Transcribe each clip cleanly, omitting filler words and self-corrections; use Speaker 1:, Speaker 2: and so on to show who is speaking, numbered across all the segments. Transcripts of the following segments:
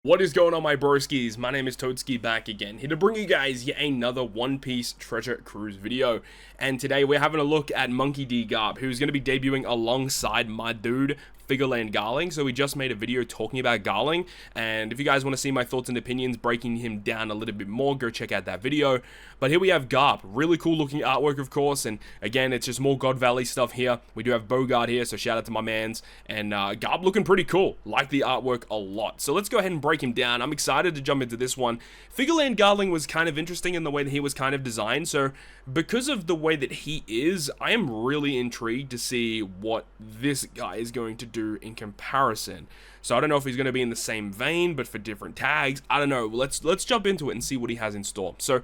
Speaker 1: What is going on, my broskiis? My name is Toadski, back again, here to bring you guys yet another One Piece Treasure Cruise video. And today we're having a look at Monkey D. Garp, who's going to be debuting alongside my dude, Figureland Garling. So we just made a video talking about Garling, and if you guys want to see my thoughts and opinions, breaking him down a little bit more, go check out that video. But here we have Garp, really cool looking artwork, of course, and again, it's just more God Valley stuff here. We do have Bogart here, so shout out to my mans, and Garp looking pretty cool. Like the artwork a lot. So let's go ahead and break him down. I'm excited to jump into this one. Figureland Garling was kind of interesting in the way that he was kind of designed, so because of the way that he is, I am really intrigued to see what this guy is going to do in comparison. So I don't know if he's going to be in the same vein, but for different tags. I don't know. Let's jump into it and see what he has in store. So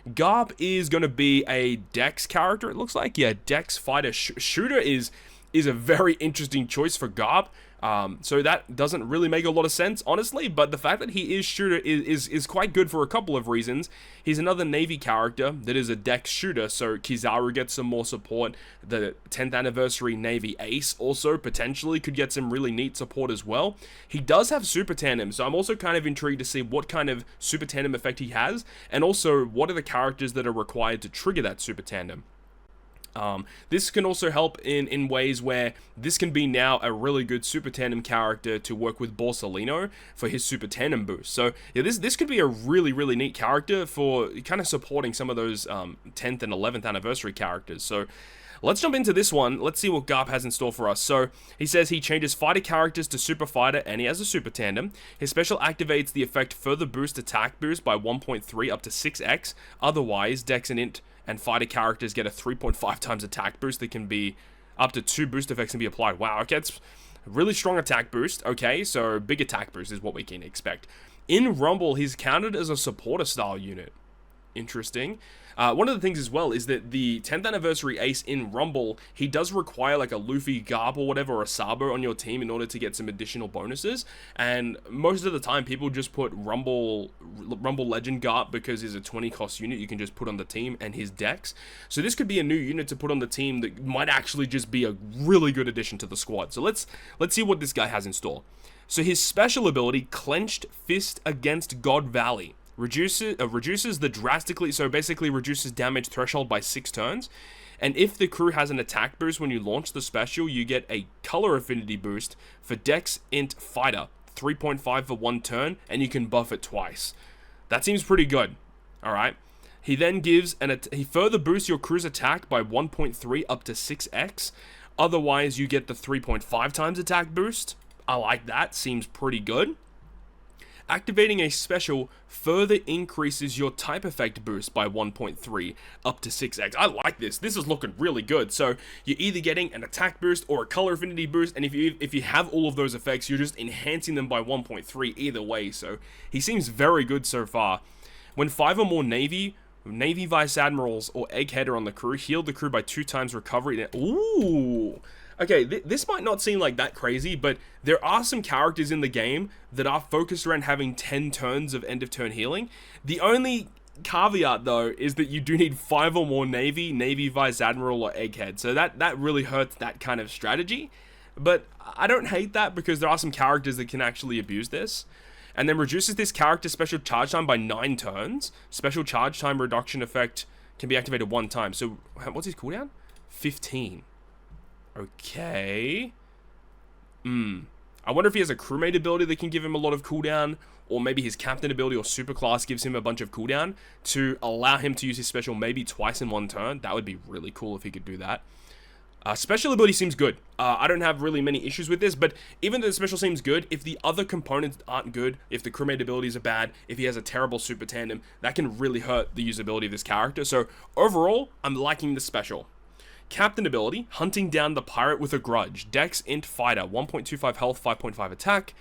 Speaker 1: Garp is going to be a Dex character, it looks like. Yeah, Dex fighter. Shooter is a very interesting choice for Garp. So that doesn't really make a lot of sense, honestly, but the fact that he is shooter is quite good for a couple of reasons. He's another Navy character that is a Dex shooter, so Kizaru gets some more support. The 10th anniversary Navy Ace also potentially could get some really neat support as well. He does have Super Tandem, so I'm also kind of intrigued to see what kind of Super Tandem effect he has, and also what are the characters that are required to trigger that Super Tandem. This can also help in ways where this can be now a really good Super Tandem character to work with Borsalino for his Super Tandem boost. So yeah, this could be a really neat character for kind of supporting some of those 10th and 11th anniversary characters. So let's jump into this one. Let's see what Garp has in store for us. So he says he changes fighter characters to Super Fighter, and he has a Super Tandem. His special activates the effect further boost attack boost by 1.3 up to 6x. Otherwise, Dex and Int and fighter characters get a 3.5 times attack boost that can be up to 2 boost effects can be applied. Wow, okay, it's a really strong attack boost. Okay, so big attack boost is what we can expect. In Rumble, he's counted as a supporter style unit. Interesting. One of the things as well is that the 10th anniversary Ace in Rumble, he does require like a Luffy, Garp, or whatever, or a Sabo on your team in order to get some additional bonuses. And most of the time, people just put Rumble Legend Garp because he's a 20 cost unit you can just put on the team, and his Dex. So this could be a new unit to put on the team that might actually just be a really good addition to the squad. So let's see what this guy has in store. So his special ability, Clenched Fist Against God Valley, reduces the drastically, so basically reduces damage threshold by 6 turns, and if the crew has an attack boost when you launch the special, you get a color affinity boost for Dex Int Fighter, 3.5 for 1 turn, and you can buff it twice. That seems pretty good. Alright. He then gives he further boosts your crew's attack by 1.3 up to 6x. Otherwise, you get the 3.5 times attack boost. I like that, seems pretty good. Activating a special further increases your type effect boost by 1.3 up to 6x. I like this. This is looking really good. So you're either getting an attack boost or a color affinity boost, and if you have all of those effects, you're just enhancing them by 1.3 either way. So he seems very good so far. When 5 or more Navy Vice Admirals or Egghead are on the crew, heal the crew by 2 times recovery. Ooh. Okay, this might not seem like that crazy, but there are some characters in the game that are focused around having 10 turns of end of turn healing. The only caveat, though, is that you do need 5 or more Navy Vice Admiral, or Egghead. So that really hurts that kind of strategy. But I don't hate that because there are some characters that can actually abuse this. And then reduces this character's special charge time by 9 turns. Special charge time reduction effect can be activated 1 time. So what's his cooldown? 15. Okay. I wonder if he has a crewmate ability that can give him a lot of cooldown, or maybe his captain ability or superclass gives him a bunch of cooldown to allow him to use his special maybe twice in 1 turn. That would be really cool if he could do that. Special ability seems good. I don't have really many issues with this, but even though the special seems good, if the other components aren't good, if the crewmate abilities are bad, if he has a terrible Super Tandem, that can really hurt the usability of this character. So overall, I'm liking the special. Captain ability, Hunting Down the Pirate with a Grudge. Dex Int Fighter, 1.25 health, 5.5 attack.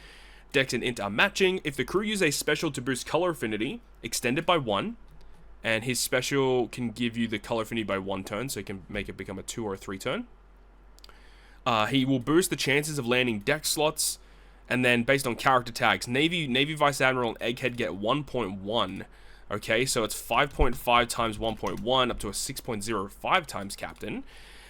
Speaker 1: Dex and Int are matching. If the crew use a special to boost color affinity, extend it by 1. And his special can give you the color affinity by 1 turn, so he can make it become a 2 or a 3 turn. He will boost the chances of landing Dex slots. And then based on character tags, Navy Vice Admiral and Egghead get 1.1. Okay, so it's 5.5 times 1.1 up to a 6.05 times Captain.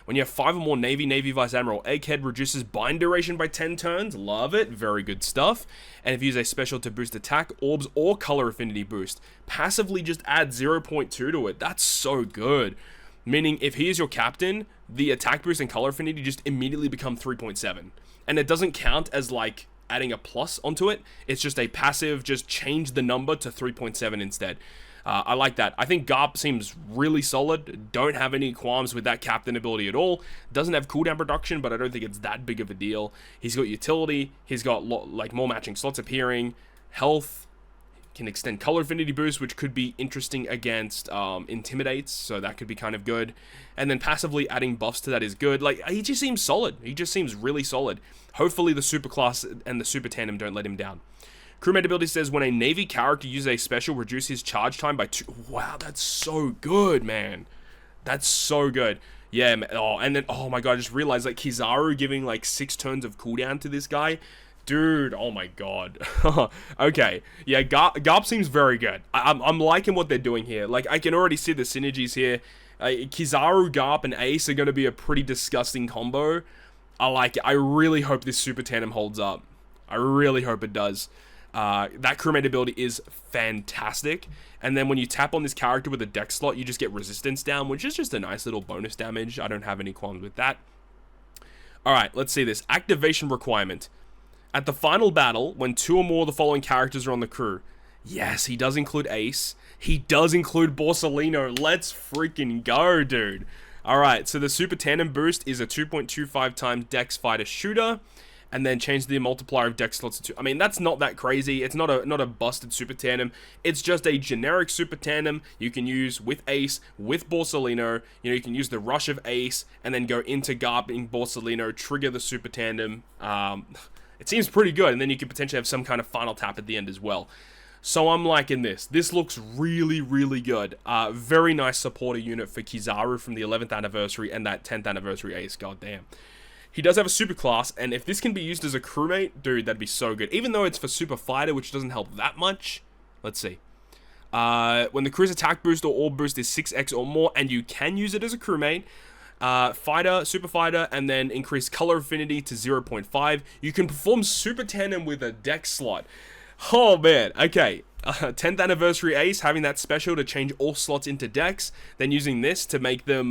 Speaker 1: When you have 5 or more Navy, Navy Vice Admiral, Egghead reduces bind duration by 10 turns. Love it. Very good stuff. And if you use a special to boost attack, orbs, or color affinity boost, passively just add 0.2 to it. That's so good. Meaning, if he is your captain, the attack boost and color affinity just immediately become 3.7. And it doesn't count as, like, adding a plus onto it. It's just a passive, just change the number to 3.7 instead. I like that. I think GARP seems really solid. Don't have any qualms with that captain ability at all. Doesn't have cooldown reduction, but I don't think it's that big of a deal. He's got utility. He's got like more matching slots appearing. Health. Can extend color affinity boost, which could be interesting against intimidates, so that could be kind of good. And then passively adding buffs to that is good. Like, he just seems solid. He just seems really solid. Hopefully the super class and the super tandem don't let him down. Crewmate ability says when a Navy character uses a special, reduce his charge time by 2. Wow, that's so good, man. That's so good. Yeah, man. Oh, and then, oh my god, I just realized, like, Kizaru giving, like, 6 turns of cooldown to this guy. Dude, oh my god. Okay, yeah, GARP seems very good. I'm liking what they're doing here. Like, I can already see the synergies here. Kizaru, GARP, and Ace are going to be a pretty disgusting combo. I like it. I really hope this super tandem holds up. I really hope it does. That crewmate ability is fantastic. And then when you tap on this character with a deck slot, you just get resistance down, which is just a nice little bonus damage. I don't have any qualms with that. Alright, let's see this. Activation requirement. At the final battle, when 2 or more of the following characters are on the crew. Yes, he does include Ace. He does include Borsalino. Let's freaking go, dude. Alright, so the super tandem boost is a 2.25 times Dex Fighter Shooter. And then change the multiplier of dex slots to 2. I mean, that's not that crazy. It's not a busted super tandem. It's just a generic super tandem you can use with Ace, with Borsalino. You know, you can use the rush of Ace and then go into GARP in Borsalino, trigger the super tandem. It seems pretty good. And then you could potentially have some kind of final tap at the end as well. So I'm liking this. This looks really, really good. Very nice supporter unit for Kizaru from the 11th anniversary and that 10th anniversary Ace. Goddamn. He does have a super class, and if this can be used as a crewmate, dude, that'd be so good. Even though it's for super fighter, which doesn't help that much. Let's see. When the crew's attack boost or orb boost is 6x or more, and you can use it as a crewmate, fighter, super fighter, and then increase color affinity to 0.5. You can perform super tandem with a deck slot. Oh, man. Okay. 10th anniversary Ace, having that special to change all slots into decks, then using this to make them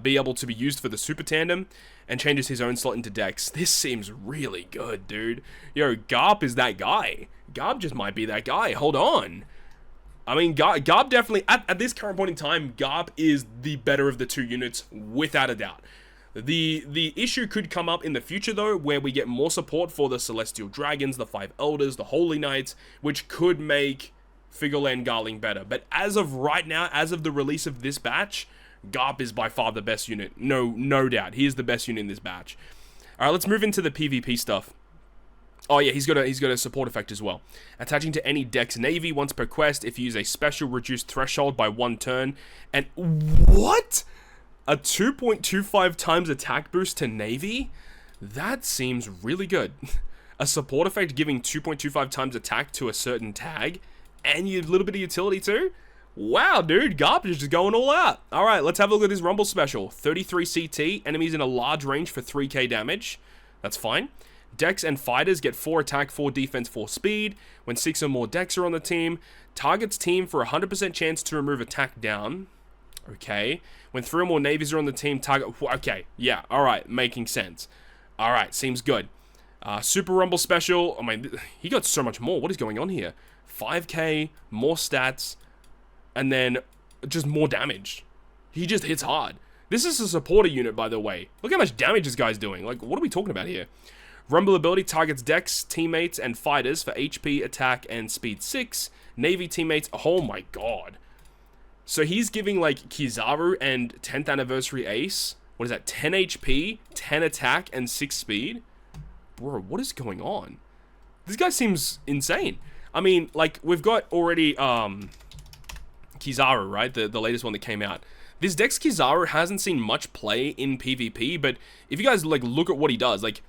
Speaker 1: be able to be used for the super tandem, and changes his own slot into Dex. This seems really good, dude. Yo, GARP is that guy. GARP just might be that guy. Hold on. I mean, GARP definitely, at this current point in time, GARP is the better of the 2 units, without a doubt. The issue could come up in the future, though, where we get more support for the Celestial Dragons, the 5 Elders, the Holy Knights, which could make Figureland Garling better. But as of right now, as of the release of this batch, GARP is by far the best unit. No doubt. He is the best unit in this batch. Alright, let's move into the PvP stuff. Oh yeah, he's got a support effect as well. Attaching to any Dex Navy once per quest if you use a special reduced threshold by 1 turn. And what? A 2.25 times attack boost to Navy? That seems really good. A support effect giving 2.25 times attack to a certain tag. And a little bit of utility too? Wow, dude, GARP is just going all out. Alright, let's have a look at this Rumble special. 33 CT, enemies in a large range for 3k damage. That's fine. Dex and fighters get 4 attack, 4 defense, 4 speed. When 6 or more Dex are on the team, targets team for a 100% chance to remove attack down. Okay. When 3 or more navies are on the team, target... Okay, yeah, alright, making sense. Alright, seems good. Super Rumble special. I mean, he got so much more. What is going on here? 5k, more stats... and then just more damage. He just hits hard. This is a supporter unit, by the way. Look how much damage this guy's doing. Like, what are we talking about here? Rumble ability targets Dex, teammates, and fighters for HP, attack, and speed 6. Navy teammates. Oh my god. So he's giving, like, Kizaru and 10th anniversary Ace. What is that? 10 HP, 10 attack, and 6 speed? Bro, what is going on? This guy seems insane. I mean, like, we've got already, Kizaru, right? The latest one that came out. This Dex Kizaru hasn't seen much play in PvP, but if you guys, like, look at what he does, like,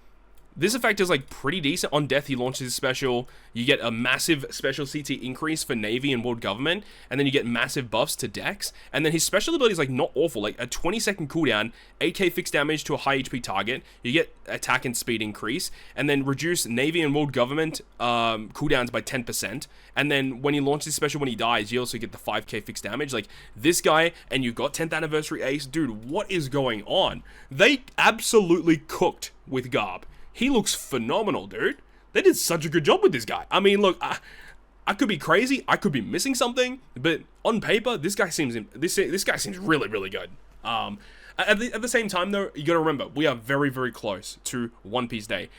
Speaker 1: This effect is like pretty decent. On death, he launches his special. You get a massive special CT increase for Navy and World Government, and then you get massive buffs to Dex. And then his special ability is like not awful, like a 20-second cooldown, 8k fixed damage to a high HP target. You get attack and speed increase, and then reduce Navy and World Government cooldowns by 10%. And then when he launches his special, when he dies, you also get the 5k fixed damage. Like this guy, and you've got 10th anniversary ace, dude. What is going on? They absolutely cooked with GARP. He looks phenomenal, dude. They did such a good job with this guy. I mean, look, I could be crazy. I could be missing something, but on paper, this guy seems really, really good. At the same time, though, you got to remember, we are very, very close to One Piece Day.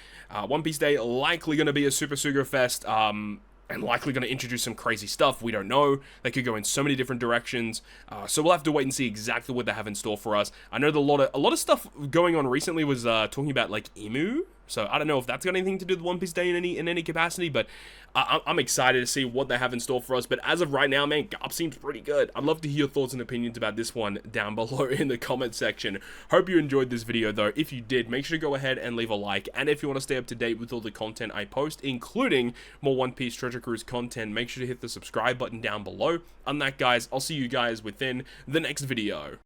Speaker 1: One Piece Day likely going to be a Super Sugar Fest. And likely going to introduce some crazy stuff. We don't know. They could go in so many different directions. So we'll have to wait and see exactly what they have in store for us. I know a lot of stuff going on recently was talking about like Emu. So I don't know if that's got anything to do with One Piece Day in any capacity, but I'm excited to see what they have in store for us. But as of right now, man, GARP seems pretty good. I'd love to hear your thoughts and opinions about this one down below in the comment section. Hope you enjoyed this video, though. If you did, make sure to go ahead and leave a like. And if you want to stay up to date with all the content I post, including more One Piece Treasure Cruise content, make sure to hit the subscribe button down below. On that, guys, I'll see you guys within the next video.